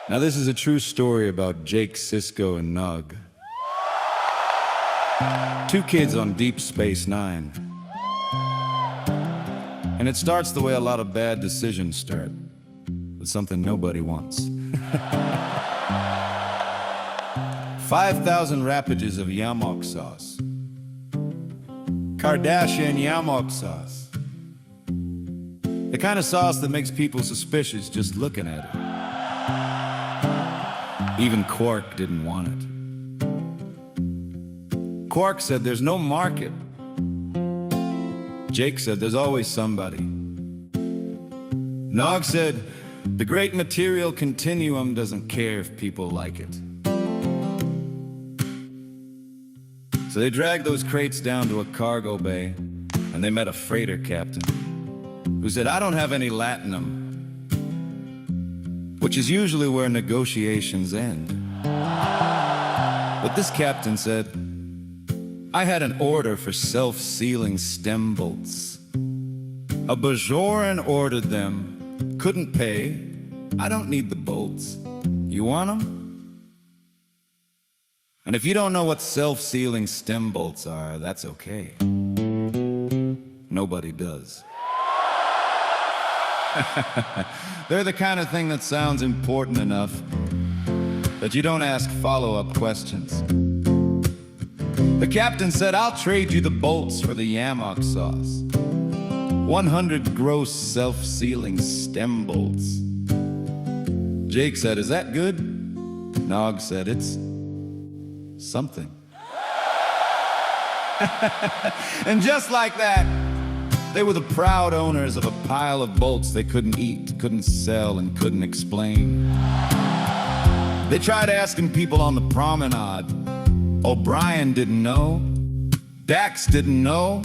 Now this is a true story about Jake, Cisco, and Nog. Two kids on Deep Space Nine. And it starts the way a lot of bad decisions start, with something nobody wants. 5,000 rapages of Yamok sauce. Kardashian Yamok sauce. The kind of sauce that makes people suspicious just looking at it. Even Quark didn't want it. Quark said there's no market. Jake said there's always somebody. Nog said the great material continuum doesn't care if people like it. So they dragged those crates down to a cargo bay, and they met a freighter captain who said, I don't have any latinum, which is usually where negotiations end. But this captain said, I had an order for self-sealing stem bolts. A Bajoran ordered them, couldn't pay. I don't need the bolts. You want them? And if you don't know what self-sealing stem bolts are, that's okay. Nobody does. They're the kind of thing that sounds important enough that you don't ask follow-up questions. The captain said, I'll trade you the bolts for the Yamok sauce. 100 gross self-sealing stem bolts. Jake said, is that good? Nog said, it's something. And just like that, they were the proud owners of a pile of bolts they couldn't eat, couldn't sell, and couldn't explain. They tried asking people on the promenade. O'Brien didn't know. Dax didn't know.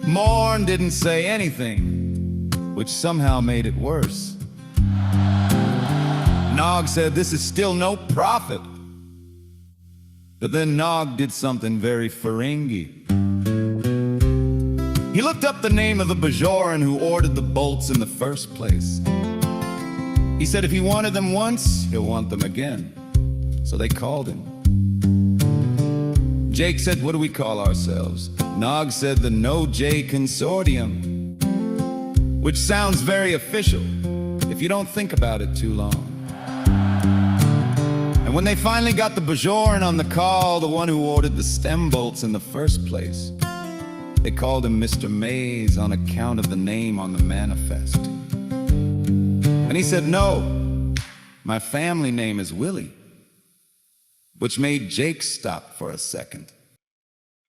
Morn didn't say anything, which somehow made it worse. Nog said, this is still no profit. But then Nog did something very Ferengi. He looked up the name of the Bajoran who ordered the bolts in the first place. He said if he wanted them once, he'll want them again. So they called him. Jake said, what do we call ourselves? Nog said the No-Jay Consortium, which sounds very official if you don't think about it too long. And when they finally got the Bajoran on the call, the one who ordered the stem bolts in the first place, they called him Mr. Mays on account of the name on the manifest. And he said, no, my family name is Willie, which made Jake stop for a second.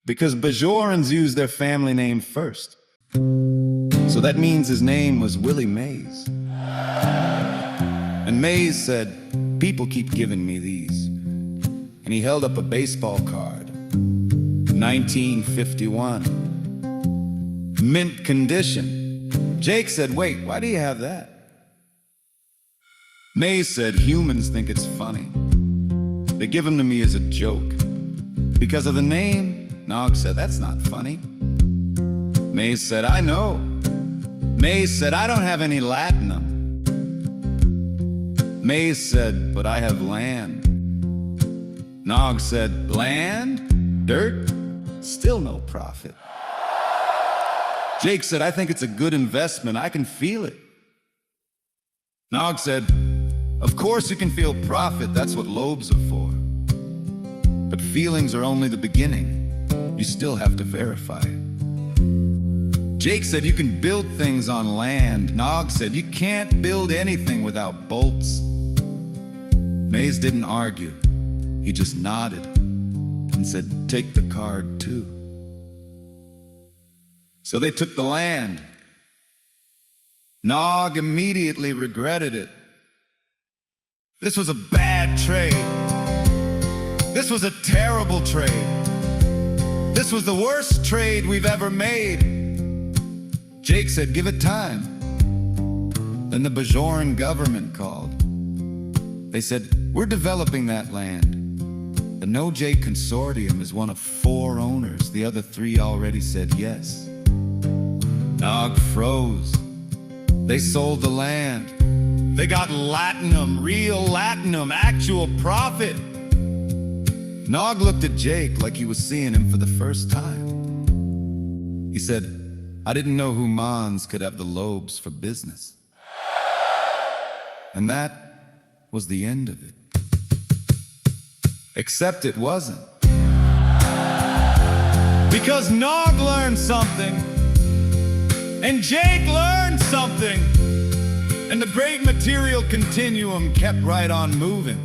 Because Bajorans use their family name first. So that means his name was Willie Mays. And Mays said, people keep giving me these. And he held up a baseball card. 1951. Mint condition. Jake said, wait, why do you have that? Mays said, humans think it's funny. They give them to me as a joke. Because of the name, Nog said, that's not funny. Mays said, I know. Mays said, I don't have any latinum. Mays said, but I have land. Nog said, land? Dirt? Still no profit. Jake said, I think it's a good investment. I can feel it. Nog said, of course you can feel profit. That's what lobes are for. But feelings are only the beginning. You still have to verify it. Jake said you can build things on land. Nog said you can't build anything without bolts. Mays didn't argue. He just nodded and said, take the card too. So they took the land. Nog immediately regretted it. This was a bad trade. This was a terrible trade. This was the worst trade we've ever made. Jake said, give it time. Then the Bajoran government called. They said, we're developing that land. The No-Jay Consortium is one of 4 owners. The other 3 already said yes. Nog froze. They sold the land. They got latinum, real latinum, actual profit. Nog looked at Jake like he was seeing him for the first time. He said, I didn't know humans could have the lobes for business. And that was the end of it. Except it wasn't. Because Nog learned something, and Jake learned something, and the great material continuum kept right on moving.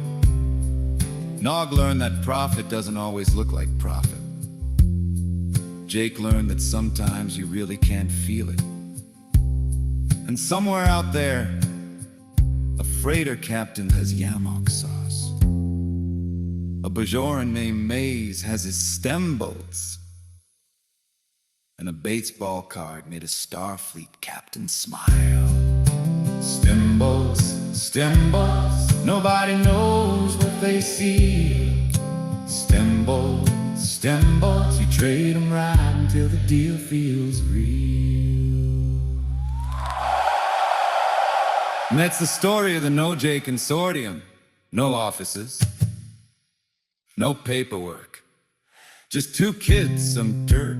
Nog learned that profit doesn't always look like profit. Jake learned that sometimes you really can't feel it. And somewhere out there, a freighter captain has Yamok sauce. A Bajoran named Maze has his stem boats. And a baseball card made a Starfleet captain smile. Stem boats, nobody knows what they see. Stem boats, you trade them right until the deal feels real. And that's the story of the No-Jay Consortium. No offices, no paperwork, just two kids, some dirt,